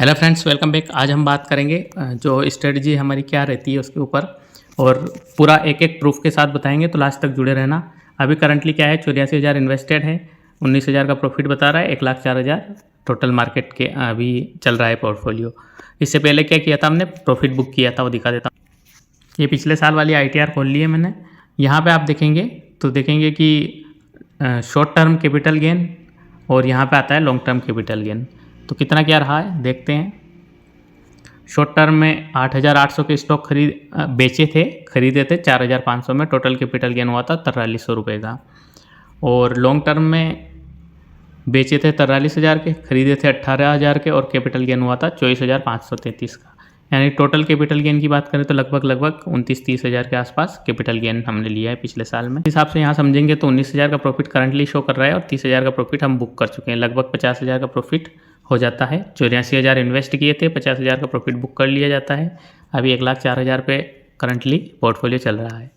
Hello friends, welcome back. आज हम बात करेंगे जो स्ट्रेटजी हमारी क्या रहती है उसके ऊपर, और पूरा एक एक प्रूफ के साथ बताएंगे, तो लास्ट तक जुड़े रहना। अभी करंटली क्या है, 84,000 इन्वेस्टेड है, 19,000 का प्रॉफिट बता रहा है, 1,04,000 टोटल मार्केट के अभी चल रहा है पोर्टफोलियो। इससे पहले क्या किया था हमने, प्रॉफिट बुक किया था, वो दिखा देता हूँ। ये पिछले साल वाली ITR खोल ली है मैंने। यहाँ पे आप देखेंगे तो देखेंगे कि शॉर्ट टर्म कैपिटल गेन और यहाँ पे आता है लॉन्ग टर्म कैपिटल गेन। तो कितना क्या रहा है देखते हैं। शॉर्ट टर्म में 8,800 के स्टॉक बेचे थे, खरीदे थे 4,500 में, टोटल कैपिटल गेन हुआ था 4300 रुपये का। और लॉन्ग टर्म में बेचे थे 43,000 के, खरीदे थे 18,000 के, और कैपिटल गेन हुआ था 24,533 का। यानी टोटल कैपिटल गेन की बात करें तो लगभग 29-30 हज़ार के आसपास कैपिटल गेन हमने लिया है पिछले साल में। इस हिसाब से यहाँ समझेंगे तो 19,000 का प्रॉफिट करंटली शो कर रहा है और 30,000 का प्रॉफिट हम बुक कर चुके हैं। लगभग 50,000 का प्रॉफिट हो जाता है। 84,000 इन्वेस्ट किए थे, 50,000 का प्रॉफिट बुक कर लिया जाता है। अभी 1,04,000 पे करंटली पोर्टफोलियो चल रहा है।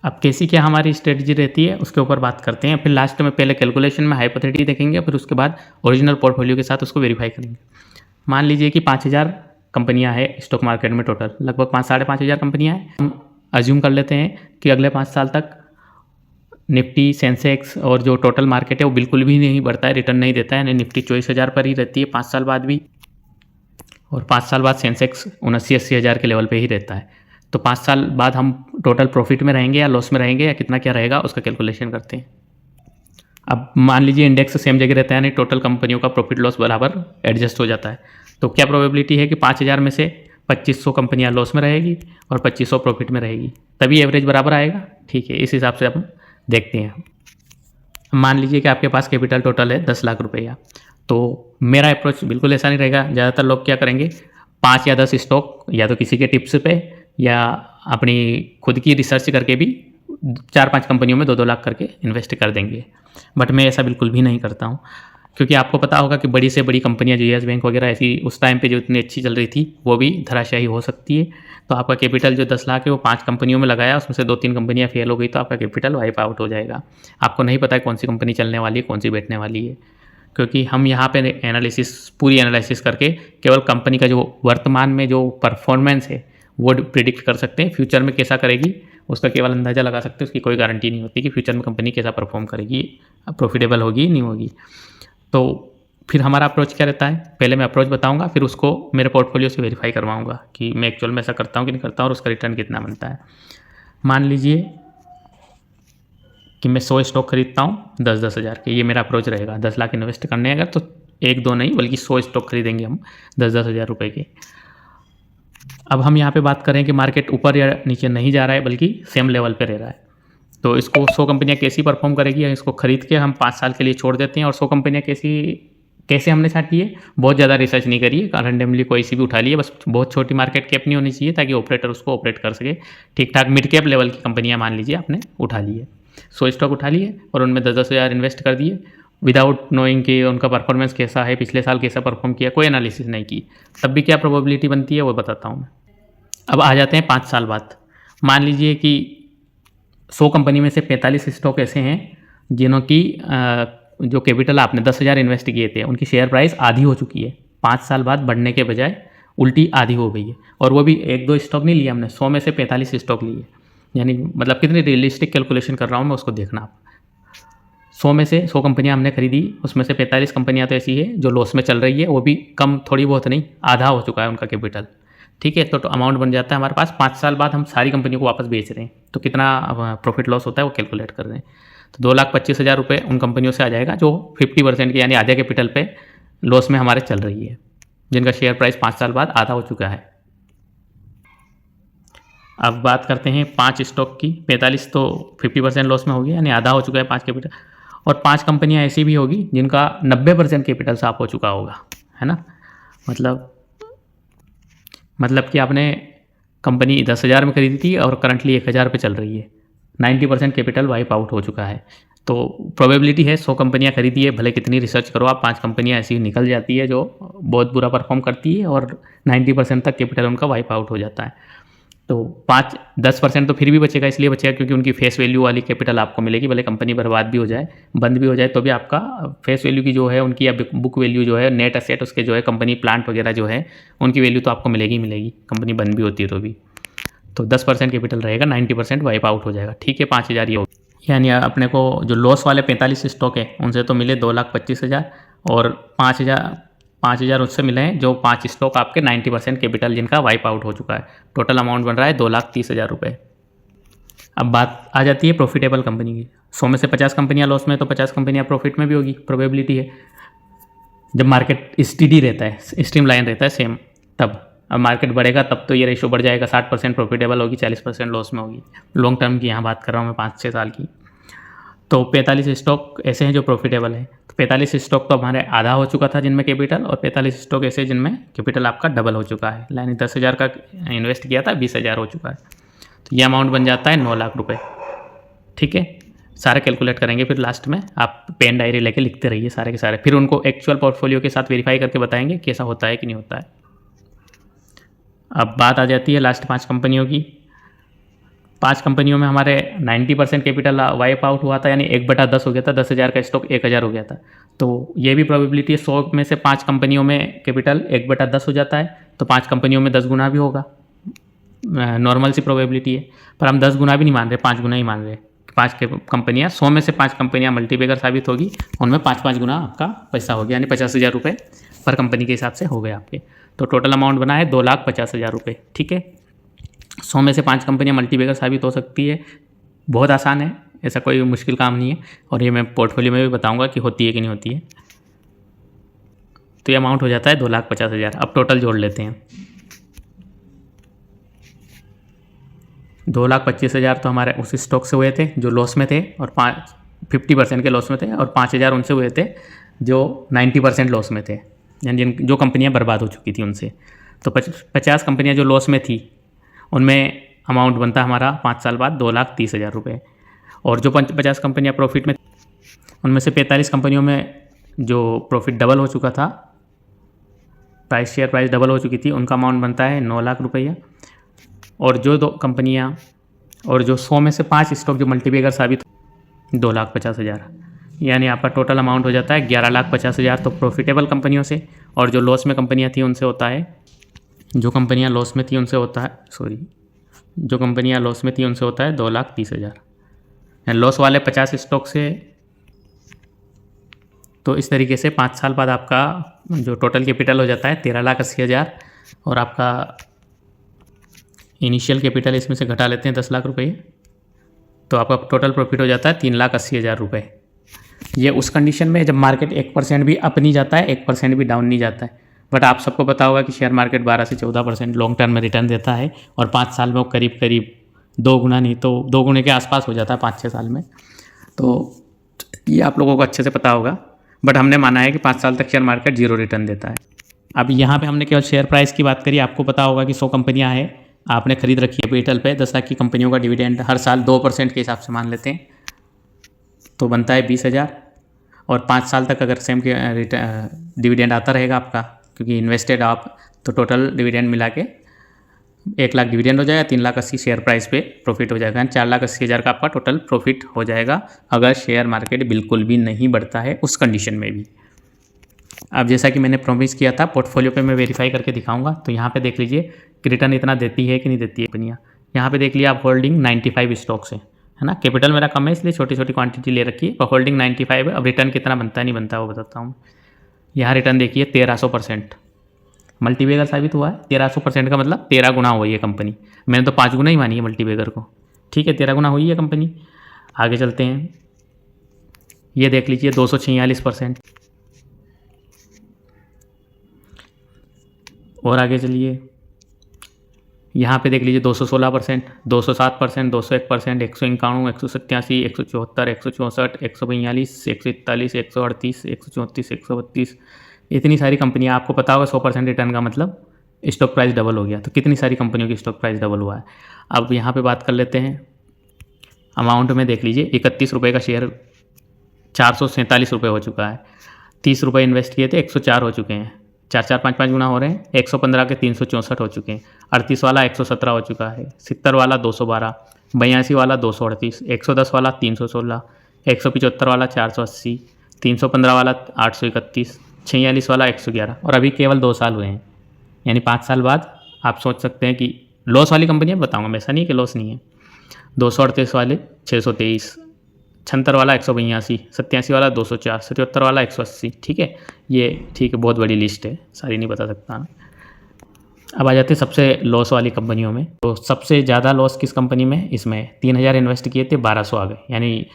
अब कैसी क्या हमारी स्ट्रेटजी रहती है उसके ऊपर बात करते हैं। फिर लास्ट में पहले कैलकुलेशन में हाइपोथेटिकल देखेंगे, फिर उसके बाद ओरिजिनल पोर्टफोलियो के साथ उसको वेरीफाई करेंगे। मान लीजिए कि 5,000 कंपनियां हैं स्टॉक मार्केट में, टोटल लगभग 5-5,500 कंपनियां हैं। हम अज्यूम कर लेते हैं कि अगले 5 साल तक निफ्टी, सेंसेक्स और जो टोटल मार्केट है वो बिल्कुल भी नहीं बढ़ता है, रिटर्न नहीं देता है। यानी निफ्टी 24,000 पर ही रहती है 5 साल बाद भी, और 5 साल बाद सेंसेक्स 79-80 हज़ार के लेवल पे ही रहता है। तो 5 साल बाद हम टोटल प्रॉफिट में रहेंगे या लॉस में रहेंगे या कितना क्या रहेगा उसका कैलकुलेशन करते हैं। अब मान लीजिए इंडेक्स सेम जगह रहता है, यानी टोटल कंपनियों का प्रॉफिट लॉस बराबर एडजस्ट हो जाता है। तो क्या प्रोबेबिलिटी है कि 5,000 में से 2,500 कंपनियां लॉस में रहेगी और 2,500 प्रॉफिट में रहेगी, तभी एवरेज बराबर आएगा। ठीक है, इस हिसाब से हम देखते हैं। मान लीजिए कि आपके पास कैपिटल टोटल है 10 लाख रुपया, तो मेरा अप्रोच बिल्कुल ऐसा नहीं रहेगा। ज़्यादातर लोग क्या करेंगे, 5 या 10 स्टॉक या तो किसी के टिप्स पे या अपनी खुद की रिसर्च करके भी 4-5 कंपनियों में 2-2 लाख करके इन्वेस्ट कर देंगे। बट मैं ऐसा बिल्कुल भी नहीं करता हूँ, क्योंकि आपको पता होगा कि बड़ी से बड़ी कंपनियां जो येस बैंक वगैरह ऐसी उस टाइम पे जो इतनी अच्छी चल रही थी वो भी धराशायी हो सकती है। तो आपका कैपिटल जो 10 लाख है वो 5 कंपनियों में लगाया, उसमें से 2-3 कंपनियां फेल हो गई तो आपका कैपिटल वाइप आउट हो जाएगा। आपको नहीं पता है कौन सी कंपनी चलने वाली है, कौन सी बैठने वाली है, क्योंकि हम यहाँ पे पूरी एनालिसिस करके केवल कंपनी का जो वर्तमान में जो परफॉर्मेंस है वो प्रिडिक्ट कर सकते हैं। फ्यूचर में कैसा करेगी उसका केवल अंदाज़ा लगा सकते हैं, उसकी कोई गारंटी नहीं होती कि फ्यूचर में कंपनी कैसा परफॉर्म करेगी, प्रॉफिटेबल होगी नहीं होगी। तो फिर हमारा अप्रोच क्या रहता है, पहले मैं अप्रोच बताऊंगा, फिर उसको मेरे पोर्टफोलियो से वेरीफाई करवाऊंगा कि मैं एक्चुअल में ऐसा करता हूँ कि नहीं करता हूँ और उसका रिटर्न कितना बनता है। मान लीजिए कि मैं 100 स्टॉक खरीदता हूँ 10-10 हज़ार के, ये मेरा अप्रोच रहेगा। 10 लाख इन्वेस्ट करने अगर तो 1-2 नहीं बल्कि 100 स्टॉक खरीदेंगे हम 10-10 हज़ार रुपये के। अब हम यहाँ पे बात करें कि मार्केट ऊपर या नीचे नहीं जा रहा है बल्कि सेम लेवल पे रह रहा है, तो इसको 100 कंपनियाँ कैसी परफॉर्म करेगी, इसको खरीद के हम 5 साल के लिए छोड़ देते हैं। और 100 कंपनियाँ कैसे हमने छांटी है, बहुत ज़्यादा रिसर्च नहीं करी है, रैंडमली कोई सी भी उठा ली है। बस बहुत छोटी मार्केट कैप नहीं होनी चाहिए ताकि ऑपरेटर उसको ऑपरेट कर सके। ठीक ठाक मिड कैप लेवल की कंपनियाँ मान लीजिए आपने उठा ली है, 100 स्टॉक उठा लिए और उनमें 10-10 हज़ार इन्वेस्ट कर दिए, विदाउट नोइंग कि उनका परफॉर्मेंस कैसा है, पिछले साल कैसा परफॉर्म किया, कोई एनालिसिस नहीं की, तब भी क्या प्रोबेबिलिटी बनती है वो बताता हूँ मैं। अब आ जाते हैं 5 साल बाद। मान लीजिए कि 100 कंपनी में से 45 स्टॉक ऐसे हैं जिन्हों की जो कैपिटल आपने 10,000 इन्वेस्ट किए थे उनकी शेयर प्राइस आधी हो चुकी है, 5 साल बाद बढ़ने के बजाय उल्टी आधी हो गई है। और वो भी 1-2 स्टॉक नहीं लिए हमने, 100 में से 45 स्टॉक लिए। यानी मतलब कितनी रियलिस्टिक कैलकुलेशन कर रहा हूँ मैं, उसको देखना आप। 100 में से 100 कंपनियां हमने खरीदी, उसमें से 45 कंपनियां तो ऐसी है जो लॉस में चल रही है, वो भी कम थोड़ी बहुत नहीं, आधा हो चुका है उनका कैपिटल। ठीक है, तो अमाउंट बन जाता है हमारे पास। 5 साल बाद हम सारी कंपनियों को वापस बेच रहे हैं, तो कितना प्रॉफिट लॉस होता है वो कैलकुलेट कर रहे हैं। तो 2,25,000 रुपये उन कंपनियों से आ जाएगा जो 50% के यानी आधे कैपिटल पे लॉस में हमारे चल रही है, जिनका शेयर प्राइस 5 साल बाद आधा हो चुका है। अब बात करते हैं 5 स्टॉक की। 45 तो 50% लॉस में हो गया, यानी आधा हो चुका है 5 कैपिटल। और 5 कंपनियां ऐसी भी होगी जिनका 90% कैपिटल साफ हो चुका होगा, है ना। मतलब कि आपने कंपनी 10,000 में खरीदी थी और करंटली 1,000 पे चल रही है, 90% कैपिटल वाइप आउट हो चुका है। तो प्रोबेबिलिटी है 100 कंपनियां खरीदी है, भले कितनी रिसर्च करो आप, 5 कंपनियां ऐसी निकल जाती है जो बहुत बुरा परफॉर्म करती है और 90% तक कैपिटल उनका वाइप आउट हो जाता है। तो 5-10% तो फिर भी बचेगा, इसलिए बचेगा क्योंकि उनकी फेस वैल्यू वाली कैपिटल आपको मिलेगी, भले कंपनी बर्बाद भी हो जाए, बंद भी हो जाए, तो भी आपका फेस वैल्यू की जो है उनकी, या बुक वैल्यू जो है, नेट एसेट उसके जो है, कंपनी प्लांट वगैरह जो है उनकी वैल्यू तो आपको मिलेगी मिलेगी, कंपनी बंद भी होती है तो भी। तो 10% कैपिटल रहेगा, 90% वाइप आउट हो जाएगा। ठीक है, 5,000 ये हो, यानी अपने को जो लॉस वाले 45 स्टॉक है उनसे तो मिले 2,25,000 और 5,000 उससे मिले हैं जो 5 स्टॉक आपके 90% कैपिटल जिनका वाइप आउट हो चुका है। टोटल अमाउंट बन रहा है 2,30,000 रुपये। अब बात आ जाती है प्रॉफिटेबल कंपनी की। 100 में से 50 कंपनियां लॉस में, तो 50 कंपनियां प्रॉफिट में भी होगी, प्रोबेबिलिटी है। जब मार्केट स्टीडी रहता है, स्ट्रीम लाइन रहता है सेम, तब अब मार्केट बढ़ेगा तब तो ये रेशो बढ़ जाएगा, 60% प्रॉफिटेबल होगी, 40% लॉस में होगी। लॉन्ग टर्म की यहाँ बात कर रहा हूँ मैं, 5-6 साल की। तो 45 स्टॉक ऐसे हैं जो प्रॉफिटेबल है। तो 45 स्टॉक तो हमारे आधा हो चुका था जिनमें कैपिटल, और 45 स्टॉक ऐसे जिनमें कैपिटल आपका डबल हो चुका है। यानी 10,000 का इन्वेस्ट किया था, 20,000 हो चुका है। तो ये अमाउंट बन जाता है 9 लाख रुपये। ठीक है, सारे कैलकुलेट करेंगे, फिर लास्ट में आप पेन डायरी लेके लिखते रहिए सारे के सारे, फिर उनको एक्चुअल पोर्टफोलियो के साथ वेरीफाई करके बताएंगे कैसा होता है कि नहीं होता है। अब बात आ जाती है लास्ट 5 कंपनियों की। 5 कंपनियों में हमारे 90% कैपिटल वाइप आउट हुआ था, यानी 1/10 हो गया था। 10,000 का स्टॉक 1,000 हो गया था। तो ये भी प्रोबेबिलिटी है, 100 में से 5 कंपनियों में कैपिटल 1/10 हो जाता है, तो 5 कंपनियों में 10 गुना भी होगा, नॉर्मल सी प्रोबेबिलिटी है। पर हम 10 गुना भी नहीं मान रहे, 5 गुना ही मान रहे। 5 कंपनियाँ, 100 में से 5 कंपनियाँ मल्टीबैगर साबित होगी, उनमें 5-5 गुना आपका पैसा हो गया, यानी 50,000 रुपये पर कंपनी के हिसाब से हो गए आपके। तो टोटल अमाउंट बना है 2,50,000 रुपये। ठीक है, 100 में से 5 कंपनियां मल्टीबैगर साबित हो सकती है, बहुत आसान है, ऐसा कोई मुश्किल काम नहीं है। और ये मैं पोर्टफोलियो में भी बताऊंगा कि होती है कि नहीं होती है। तो ये अमाउंट हो जाता है 2,50,000। अब टोटल जोड़ लेते हैं। 2,25,000 तो हमारे उस स्टॉक से हुए थे जो लॉस में थे, और 50% के लॉस में थे, और 5,000 उनसे हुए थे जो 90% लॉस में थे, यानी जो कंपनियां बर्बाद हो चुकी थी उनसे। तो 50 कंपनियां जो लॉस में थी उनमें अमाउंट बनता हमारा 5 साल बाद 2,30,000 रुपये। और जो 50 कंपनियां प्रॉफिट में, उनमें से 45 कंपनियों में जो प्रॉफिट डबल हो चुका था, शेयर प्राइस डबल हो चुकी थी, उनका अमाउंट बनता है 9 लाख रुपये। और जो 2 कंपनियां, और जो 100 में से 5 स्टॉक जो मल्टीबैगर साबित, 2,50,000, यानी आपका टोटल अमाउंट हो जाता है 11,50,000। तो प्रॉफिटेबल कंपनियों से, और जो लॉस में कंपनियां थी उनसे होता है, जो कंपनियां लॉस में थी उनसे होता है, जो कंपनियां लॉस में थी उनसे होता है 2,30,000। लॉस वाले 50 स्टॉक से। तो इस तरीके से 5 साल बाद आपका जो टोटल कैपिटल हो जाता है 13,80,000, और आपका इनिशियल कैपिटल इसमें से घटा लेते हैं 10 लाख रुपये, तो आपका टोटल प्रॉफिट हो जाता है 3,80,000 रुपये। ये उस कंडीशन में जब मार्केट 1% भी अप नहीं जाता है, 1% भी डाउन नहीं जाता है। बट आप सबको पता होगा कि शेयर मार्केट 12 से 14% लॉन्ग टर्म में रिटर्न देता है, और 5 साल में वो करीब करीब 2 गुना, नहीं तो 2 गुने के आसपास हो जाता है 5-6 साल में। तो ये आप लोगों को अच्छे से पता होगा, बट हमने माना है कि 5 साल तक शेयर मार्केट 0 रिटर्न देता है। अब यहाँ पे हमने केवल शेयर प्राइस की बात करी। आपको पता होगा कि 100 कंपनियाँ हैं, आपने खरीद रखी है कैपिटल पे, 10 लाख की कंपनियों का डिविडेंड हर साल 2% के हिसाब से मान लेते हैं, तो बनता है 20,000। और 5 साल तक अगर सेम के डिविडेंड आता रहेगा आपका, क्योंकि इन्वेस्टेड आप, तो टोटल डिविडेंड मिला के 1 लाख डिविडेंड हो जाएगा, 3,80,000 शेयर प्राइस पे प्रॉफिट हो जाएगा, 4,80,000 का आपका टोटल प्रॉफिट हो जाएगा, अगर शेयर मार्केट बिल्कुल भी नहीं बढ़ता है उस कंडीशन में भी। अब जैसा कि मैंने प्रॉमिस किया था, पोर्टफोलियो पे मैं वेरीफाई करके दिखाऊंगा। तो यहाँ पे देख लीजिए कि रिटर्न इतना देती है कि नहीं देती है कंपनियाँ। यहाँ पे देख लिया आप, होल्डिंग 95 स्टॉक्स है ना। कैपिटल मेरा कम है इसलिए छोटी छोटी क्वांटिटी ले रखी है, पर होल्डिंग 95 है। अब रिटर्न कितना बनता है नहीं बनता है वो बताता हूँ। यहाँ रिटर्न देखिए 1300%, मल्टीबैगर साबित हुआ है। 1300% का मतलब 13 गुना हुई है कंपनी। मैंने तो 5 गुना ही मानी है मल्टीबैगर को, ठीक है, 13 गुना हुई है कंपनी। आगे चलते हैं, ये देख लीजिए 246%। और आगे चलिए, यहाँ पे देख लीजिए 216%, 207%, 201%, 191, 187, 174, 164, 142, 141, 138, 134, 132। इतनी सारी कंपनियाँ, आपको पता होगा 100% रिटर्न का मतलब स्टॉक प्राइस डबल हो गया। तो कितनी सारी कंपनियों की स्टॉक प्राइस डबल हुआ है। अब यहाँ पे बात कर लेते हैं अमाउंट में। देख लीजिए 31 रुपये का शेयर 447 रुपये हो चुका है। 30 रुपये इन्वेस्ट किए थे, 104 हो चुके हैं। 4 5 5 गुना हो रहे हैं। 115 के 364 हो चुके हैं। 38 वाला 117 हो चुका है। 70 वाला 212, 82 वाला 238, 110 वाला 316, 175 वाला 480, 315 वाला 831, 46 वाला 111। और अभी केवल 2 साल हुए हैं, यानी 5 साल बाद आप सोच सकते हैं कि लॉस वाली कंपनियाँ बताऊँगा मैं, ऐसा नहीं कि लॉस नहीं है। 238 वाले 623, 76 वाला 182, 87 वाला 204, 77 वाला 180। ठीक है, ये ठीक है, बहुत बड़ी लिस्ट है, सारी नहीं बता सकता। अब आ जाते हैं सबसे लॉस वाली कंपनियों में। तो सबसे ज़्यादा लॉस किस कंपनी में? इसमें 3000 इन्वेस्ट किए थे, 1200 आ गए, यानी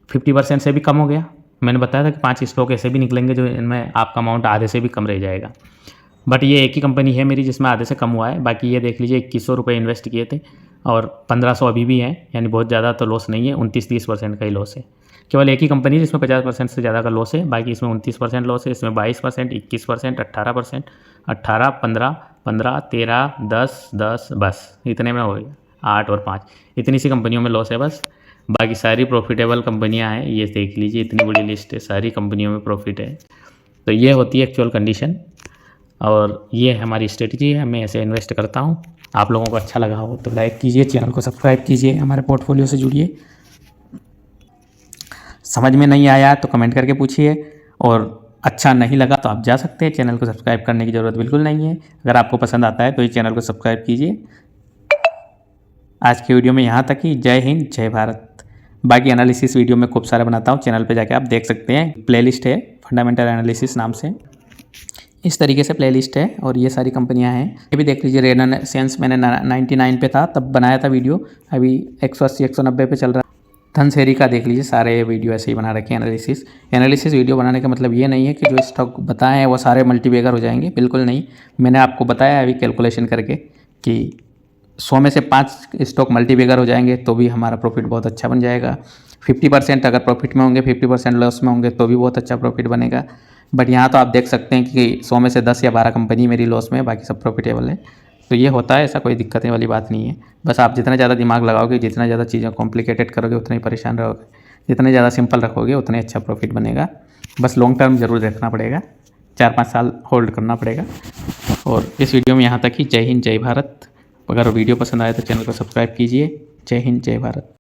50% से भी कम हो गया। मैंने बताया था कि 5 स्टॉक ऐसे भी निकलेंगे जो इनमें आपका अमाउंट आधे से भी कम रह जाएगा, बट ये एक ही कंपनी है मेरी जिसमें आधे से कम हुआ है। बाकी ये देख लीजिए 2100 रुपये इन्वेस्ट किए थे और 1500 अभी भी हैं, यानी बहुत ज़्यादा तो लॉस नहीं है, 29-30% का ही लॉस है। केवल एक ही कंपनी जिसमें 50% से ज़्यादा का लॉस है, बाकी इसमें 29% लॉस है, इसमें 22%, 21%, 18%, 18, 15, 15, 13, 10, 10, बस इतने में हो गया। 8 और 5 इतनी सी कंपनियों में लॉस है बस। बाकी सारी प्रॉफिटेबल कंपनियां हैं, ये देख लीजिए, इतनी बड़ी लिस्ट है, सारी कंपनियों में प्रॉफिट है। तो ये होती है एक्चुअल कंडीशन, और ये हमारी स्ट्रेटजी है, मैं ऐसे इन्वेस्ट करता हूँ। आप लोगों को अच्छा लगा हो तो लाइक कीजिए, चैनल को सब्सक्राइब कीजिए, हमारे पोर्टफोलियो से जुड़िए। समझ में नहीं आया तो कमेंट करके पूछिए, और अच्छा नहीं लगा तो आप जा सकते हैं, चैनल को सब्सक्राइब करने की ज़रूरत बिल्कुल नहीं है। अगर आपको पसंद आता है तो इस चैनल को सब्सक्राइब कीजिए। आज की वीडियो में यहाँ तक ही। जय हिंद, जय भारत। बाकी एनालिसिस वीडियो में खूब सारे बनाता हूँ, चैनल पे जाके आप देख सकते हैं। प्लेलिस्ट है फंडामेंटल एनालिसिस नाम से, इस तरीके से प्लेलिस्ट है, और ये सारी कंपनियां हैं। ये भी देख लीजिए, रेनेसेंस मैंने 99 पे था तब बनाया था वीडियो, अभी 180 190 पे चल रहा है। धनसेरी का देख लीजिए, सारे वीडियो ऐसे ही बना रखे हैं। एनालिसिस वीडियो बनाने का मतलब ये नहीं है कि जो स्टॉक बताए हैं वो सारे मल्टीबैगर हो जाएंगे, बिल्कुल नहीं। मैंने आपको बताया अभी कैलकुलेशन करके कि 100 में से 5 स्टॉक मल्टीबैगर हो जाएंगे तो भी हमारा प्रॉफिट बहुत अच्छा बन जाएगा। 50% अगर प्रॉफिट में होंगे, 50% लॉस में होंगे तो भी बहुत अच्छा प्रॉफिट बनेगा। बट यहाँ तो आप देख सकते हैं कि 100 में से 10 या 12 कंपनी मेरी लॉस में है, बाकी सब प्रॉफिटेबल है। तो ये होता है, ऐसा कोई दिक्कत वाली बात नहीं है। बस आप जितना ज़्यादा दिमाग लगाओगे, जितना ज़्यादा चीज़ें कॉम्प्लिकेटेड करोगे, उतना ही परेशान रहोगे। जितने ज़्यादा सिंपल रखोगे उतने अच्छा प्रॉफिट बनेगा। बस लॉन्ग टर्म ज़रूर देखना पड़ेगा, 4-5 साल होल्ड करना पड़ेगा। और इस वीडियो में यहाँ तक ही। जय हिंद, जय भारत। अगर वीडियो पसंद आए तो चैनल को सब्सक्राइब कीजिए। जय हिंद, जय भारत।